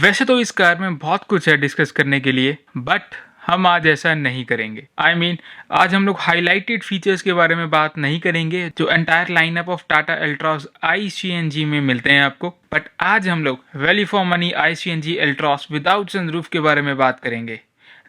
वैसे तो इस कार में बहुत कुछ है डिस्कस करने के लिए, बट हम आज ऐसा नहीं करेंगे। आज हम लोग हाईलाइटेड फीचर्स के बारे में बात नहीं करेंगे जो entire lineup of Tata एल्ट्रॉस I CNG में मिलते हैं आपको। बट आज हम लोग value for money I CNG एल्ट्रॉस without sunroof के बारे में बात करेंगे।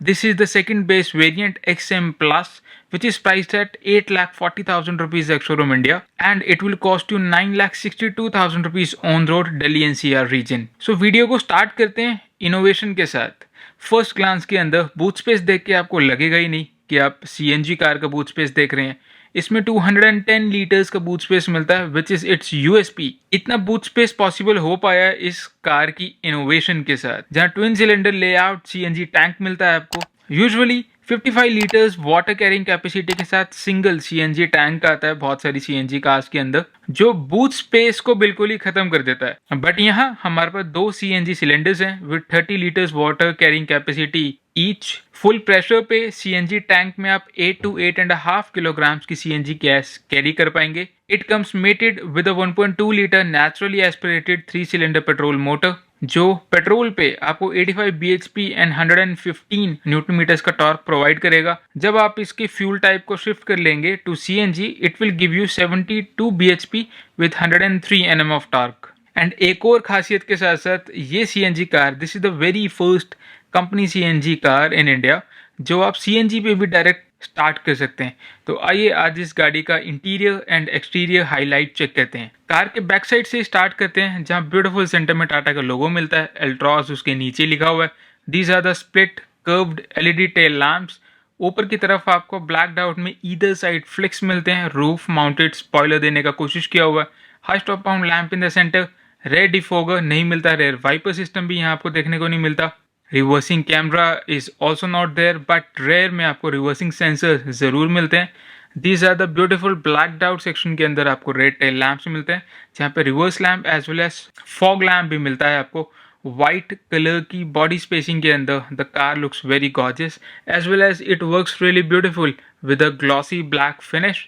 This is the second base variant XM Plus, which is priced at 8,40,000 rupees ex-showroom India, and it will cost you 9,62,000 rupees on road Delhi NCR region. So video को start करते हैं innovation के साथ। फर्स्ट ग्लांस के अंदर boot space देख के आपको लगेगा ही नहीं कि आप सीएनजी कार का बूट स्पेस देख रहे हैं। इसमें 210 लीटर्स का बूट स्पेस मिलता है, विच इज इट्स यूएसपी। इतना बूट स्पेस पॉसिबल हो पाया इस कार की इनोवेशन के साथ, जहां twin cylinder layout CNG tank मिलता है आपको। Usually 55 litres water carrying capacity के साथ सिंगल सीएनजी टैंक आता है बहुत सारी सीएनजी कार्स के अंदर, जो बूट स्पेस को बिल्कुल ही खत्म कर देता है। बट यहाँ हमारे पास दो सीएनजी सिलेंडर्स हैं with 30 litres water carrying capacity each. Full pressure पे सीएनजी टैंक में आप 8 to 8.5 किलोग्राम्स की सीएनजी गैस कैरी कर पाएंगे। It comes mated with a 1.2 litre naturally aspirated 3 cylinder petrol motor, जो पेट्रोल पे आपको 85 bhp एंड 115 न्यूटन मीटर्स का टॉर्क प्रोवाइड करेगा। जब आप इसके फ्यूल टाइप को शिफ्ट कर लेंगे to CNG, it will give you 72 bhp with 103 Nm of torque. And एक और खासियत के साथ साथ ये CNG car, this is the very first company CNG car in India जो आप सीएनजी पे भी डायरेक्ट स्टार्ट कर सकते हैं। तो आइए आज इस गाड़ी का interior and exterior highlight check करते हैं। कार के बैक साइड से स्टार्ट करते हैं, जहां ब्यूटीफुल सेंटर में टाटा का लोगो मिलता है, एल्ट्रॉस उसके नीचे लिखा हुआ है। These are the split curved LED tail lamps. ऊपर की तरफ आपको ब्लैक डाउट में ईदर साइड फ्लिक्स मिलते हैं, रूफ माउंटेड स्पॉइलर देने का कोशिश किया हुआ है। High stop mount lamp in the centre. Rear defogger नहीं मिलता, रेयर वाइपर सिस्टम भी यहाँ आपको देखने को नहीं मिलता। Reversing camera is also not there, but rear में आपको रिवर्सिंग सेंसर जरूर मिलते हैं। These are the beautiful black out section के अंदर आपको रेड टेल लैंप्स मिलते हैं, जहाँ पे reverse lamp as well as fog lamp भी मिलता है आपको। वाइट कलर की बॉडी स्पेसिंग के अंदर the car looks very gorgeous as well as it works really beautiful with a glossy black finish.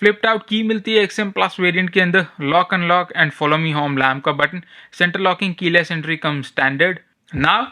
Flipped out की मिलती है एक्सएम प्लस वेरिएंट के अंदर। Lock unlock and follow me home lamp का button. Centre locking keyless entry come standard. Now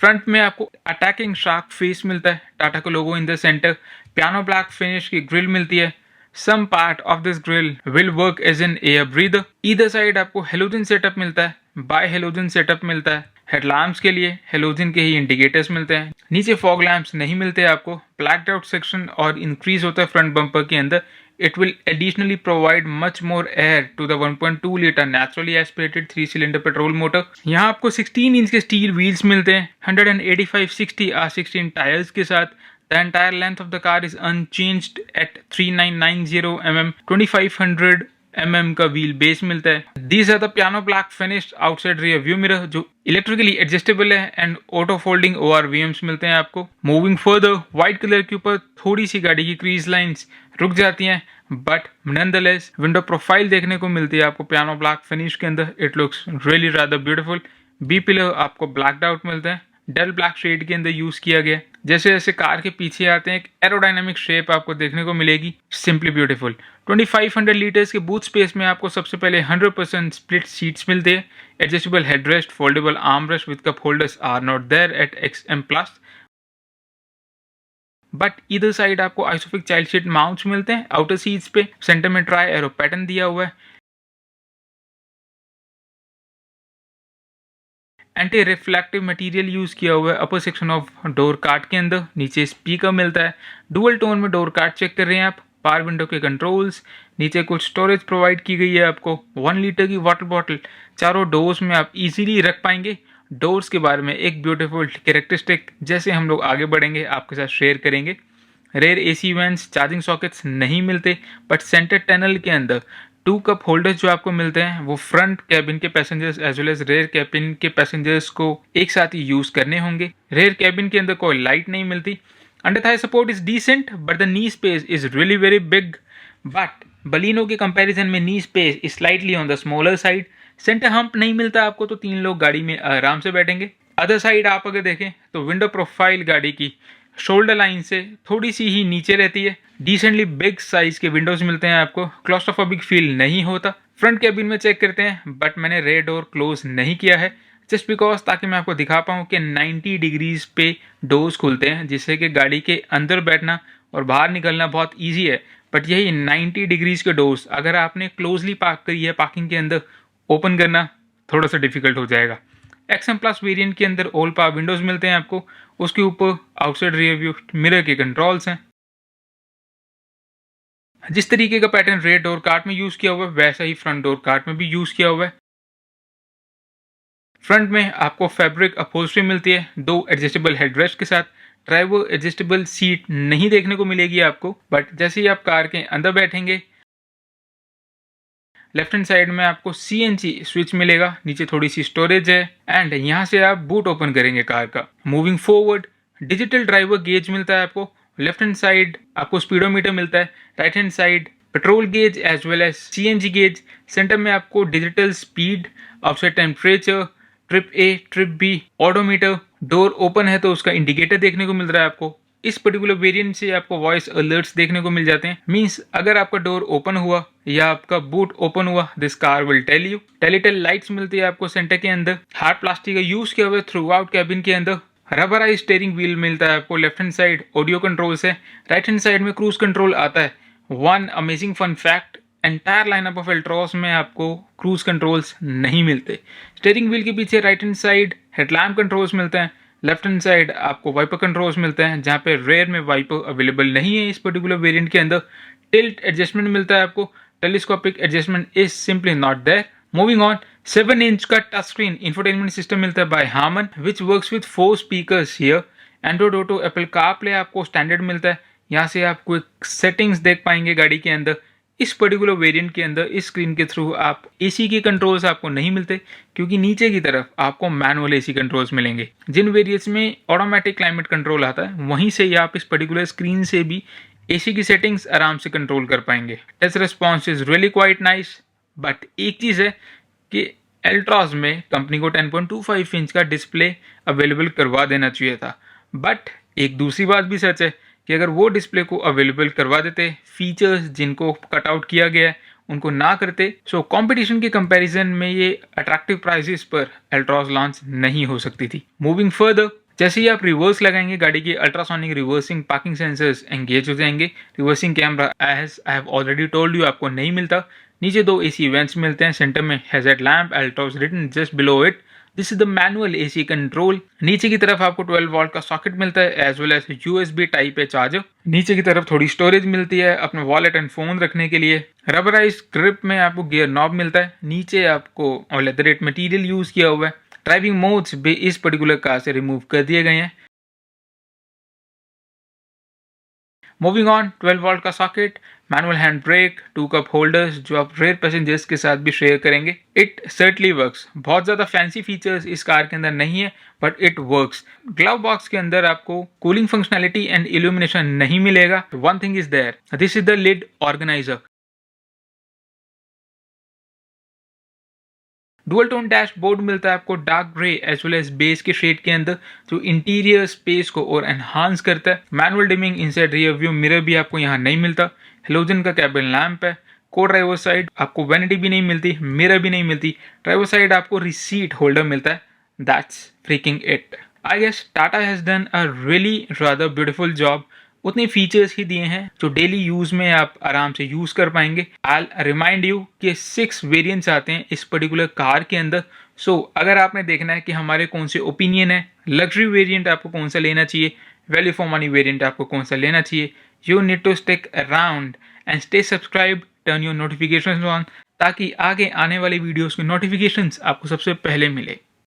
front में आपको attacking shark face मिलता है, टाटा का logo in the centre. Piano black finish की ग्रिल मिलती है। Some part of this grille will work as an air breather. Either side आपको halogen setup मिलता है, बाय हेलोजन सेटअप मिलता है। हेडलैम्प्स के लिए हेलोजन के ही इंडिकेटर्स मिलते हैं। नीचे फॉग लैंप्स नहीं मिलते आपको। ब्लैक्ड आउट सेक्शन और इंक्रीज होता है फ्रंट बम्पर के अंदर। It will additionally provide much more air to the 1.2 liter naturally aspirated 3 cylinder petrol motor. यहाँ आपको 16 इंच के स्टील व्हील्स मिलते हैं 185/60 R16 टायर्स के साथ। The entire length of the car is unchanged at 3990 mm. 2500 mm का wheel base मिलता है। These are the piano black finished outside rear view mirror, जो इलेक्ट्रिकली एडजस्टेबल है, एंड ऑटो फोल्डिंग ORVMs मिलते हैं आपको। मूविंग फर्दर, व्हाइट कलर के ऊपर थोड़ी सी गाड़ी की क्रीज लाइंस रुक जाती हैं, बट नॉनदलेस विंडो प्रोफाइल देखने को मिलती है आपको पियानो ब्लैक फिनिश के अंदर। It looks really rather beautiful. B pillar आपको ब्लैक्ड आउट मिलता है, डेल ब्लैक शेड के अंदर यूज किया गया। जैसे जैसे कार के पीछे आते हैं एक एरोडायनामिक शेप आपको देखने को मिलेगी, सिंपली ब्यूटीफुल। 2500 लीटर्स के बूट स्पेस में आपको सबसे पहले 100% स्प्लिट सीट्स मिलते हैं। Adjustable headrest, foldable arm rest with cup holders are not there at XM Plus, but इधर साइड आपको आइसोफिक चाइल्ड सीट माउंट्स मिलते हैं आउटर सीट्स पे। सेंटर में ट्राई एरो पैटर्न दिया हुआ है। एंटी रिफ्लेक्टिव मटेरियल यूज किया हुआ है अपर सेक्शन ऑफ डोर कार्ड के अंदर। नीचे स्पीकर मिलता है। डुअल टोन में डोर कार्ड चेक कर रहे हैं आप। पावर विंडो के कंट्रोल्स। नीचे कुछ स्टोरेज प्रोवाइड की गई है आपको। 1 लीटर की वाटर बॉटल चारों डोर्स में आप इजीली रख पाएंगे। डोर्स के बारे में एक ब्यूटीफुल कैरेक्टरिस्टिक जैसे हम लोग आगे बढ़ेंगे आपके साथ शेयर करेंगे। Rear AC vents, charging sockets नहीं मिलते, बट सेंटर टनल के अंदर 2 कप होल्डर्स जो आपको मिलते हैं वो फ्रंट कैबिन के passengers as well as rear cabin के पैसेंजर्स को एक साथ ही यूज करने होंगे। रेयर कैबिन के अंदर कोई लाइट नहीं मिलती। Under thigh support is decent, but the knee space is really very big. But Baleno के कंपैरिजन में knee space is slightly on the smaller side. Centre hump नहीं मिलता आपको, तो 3 लोग गाड़ी में आराम से बैठेंगे। अदर साइड आप अगर देखें तो विंडो प्रोफाइल गाड़ी की शोल्डर लाइन से थोड़ी सी ही नीचे रहती है। डिसेंटली बिग साइज के विंडोज मिलते हैं आपको। क्लॉस्ट्रोफोबिक फील नहीं होता। फ्रंट कैबिन में चेक करते हैं, बट मैंने रेयर डोर क्लोज नहीं किया है। जस्ट बिकॉज ताकि मैं आपको दिखा पाऊँ कि 90 डिग्रीज पे डोर्स खुलते हैं, जिससे कि गाड़ी के अंदर बैठना और बाहर निकलना बहुत ईजी है। बट यही 90 डिग्रीज के डोर्स अगर आपने क्लोजली पार्क करी है पार्किंग के अंदर, ओपन करना थोड़ा सा डिफिकल्ट हो जाएगा। एक्सएम प्लस वेरिएंट के अंदर ऑल पावर विंडोज मिलते हैं आपको, उसके ऊपर आउटसाइड रियर व्यू मिरर के कंट्रोल्स हैं। जिस तरीके का पैटर्न रेयर डोर कार्ट में यूज किया हुआ है वैसा ही फ्रंट डोर कार्ट में भी यूज किया हुआ है। फ्रंट में आपको फैब्रिक अपहोल्स्ट्री मिलती है 2 एडजस्टेबल हेडरेस्ट के साथ। ड्राइवर एडजस्टेबल सीट नहीं देखने को मिलेगी आपको, बट जैसे ही आप कार के अंदर बैठेंगे लेफ्ट हैंड साइड में आपको CNG स्विच मिलेगा, नीचे थोड़ी सी स्टोरेज है एंड यहाँ से आप बूट ओपन करेंगे कार का। Moving forward digital driver gauge मिलता है आपको, लेफ्ट हैंड साइड आपको स्पीडोमीटर मिलता है, right hand side petrol gauge as well as CNG gauge. Centre में आपको digital speed, outside temperature, trip A trip B, odometer. Door open है तो उसका इंडिकेटर देखने को मिल रहा है आपको। इस पर्टिकुलर वेरिएंट से आपको वॉइस अलर्ट्स देखने को मिल जाते हैं। मींस अगर आपका डोर ओपन हुआ या आपका बूट ओपन हुआ this car will tell you. Telltale lights मिलती है आपको सेंटर के अंदर। हार्ड प्लास्टिक का यूज किया हुआ है थ्रू आउट कैबिन के अंदर। रबराइज स्टीयरिंग व्हील मिलता है आपको left hand side, audio controls है। राइट हैंड साइड में क्रूज कंट्रोल आता है। One amazing fun fact, entire lineup of Altroz में आपको क्रूज कंट्रोल्स नहीं मिलते। स्टीयरिंग व्हील के पीछे right hand side headlamp controls मिलते हैं, लेफ्ट हैंड साइड आपको वाइपर कंट्रोल्स मिलते हैं, जहाँ पे रेयर में वाइपर अवेलेबल नहीं है इस पर्टिकुलर वेरिएंट के अंदर। टिल्ट एडजस्टमेंट मिलता है आपको, telescopic adjustment is simply not there. Moving on, 7 inch का टच स्क्रीन इंफोटेनमेंट सिस्टम मिलता है by Harman which works with 4 speakers here. Android Auto, Apple CarPlay आपको स्टैंडर्ड मिलता है। यहाँ से आप कोई सेटिंग्स देख पाएंगे गाड़ी के अंदर। इस पर्टिकुलर वेरिएंट के अंदर इस स्क्रीन के थ्रू आप AC के कंट्रोल्स आपको नहीं मिलते, क्योंकि नीचे की तरफ आपको मैनुअल AC कंट्रोल्स मिलेंगे। जिन वेरिएंट्स में ऑटोमेटिक क्लाइमेट कंट्रोल आता है वहीं से ही आप इस पर्टिकुलर स्क्रीन से भी AC की सेटिंग्स आराम से कंट्रोल कर पाएंगे। Touch response is really quite nice. But एक चीज़ है कि एल्ट्रॉस में कंपनी को 10.25 इंच का डिस्प्ले अवेलेबल करवा देना चाहिए था। बट एक दूसरी बात भी सच है कि अगर वो डिस्प्ले को अवेलेबल करवा देते, फीचर्स जिनको कट आउट किया गया है उनको ना करते, सो कंपटीशन के कंपैरिजन में ये अट्रैक्टिव प्राइसेस पर एल्ट्रॉस लॉन्च नहीं हो सकती थी। मूविंग फर्दर, जैसे ही आप रिवर्स लगाएंगे गाड़ी के ultrasonic reversing parking sensors engage हो जाएंगे। Reversing camera as I have already told you आपको नहीं मिलता। नीचे 2 AC वेंट्स मिलते हैं, सेंटर में hazard lamp, Altroz written just below it. This is the manual AC control. नीचे की तरफ आपको 12 वोल्ट का सॉकेट मिलता है as well as USB type A charger. नीचे की तरफ थोड़ी स्टोरेज मिलती है अपने वॉलेट एंड फोन रखने के लिए। रबराइज ग्रिप में आपको गियर नॉब मिलता है। नीचे आपको लेदरेट मटेरियल यूज किया हुआ है। ड्राइविंग मोड्स भी इस पर्टिकुलर कार से रिमूव कर दिए गए हैं। मूविंग ऑन, 12 वोल्ट का socket, manual hand brake, 2 cup holders जो आप रेयर पैसेंजर्स के साथ भी शेयर करेंगे। It certainly works. बहुत ज़्यादा फैंसी फीचर्स इस कार के अंदर नहीं है but it works. Glove box के अंदर आपको कूलिंग फंक्शनैलिटी एंड इल्यूमिनेशन नहीं मिलेगा। One thing is there, this is the lid organiser. Dual tone dashboard मिलता है आपको dark grey as well as base के शेड के अंदर, जो इंटीरियर स्पेस को और एनहांस करता है। Manual dimming inside rear view mirror भी आपको यहाँ नहीं मिलता। हेलोजन का कैबिन लैंप है। को ड्राइवर साइड आपको वैनिटी भी नहीं मिलती, मिरर भी नहीं मिलती। ड्राइवर साइड आपको रिसीट होल्डर मिलता है। That's freaking it. I guess Tata has done a really rather beautiful job. उतने फीचर्स ही दिए हैं जो डेली यूज में आप आराम से यूज कर पाएंगे। आई रिमाइंड यू कि 6 वेरिएंट्स आते हैं इस पर्टिकुलर कार के अंदर। सो अगर आपने देखना है कि हमारे कौन से ओपिनियन है, लग्जरी वेरिएंट आपको कौन सा लेना चाहिए, वैल्यू फॉर मनी वेरिएंट आपको कौन सा लेना चाहिए, you need to stick around and stay subscribe, turn your notifications on, ताकि आगे आने वाली वीडियोस की नोटिफिकेशंस आपको सबसे पहले मिले।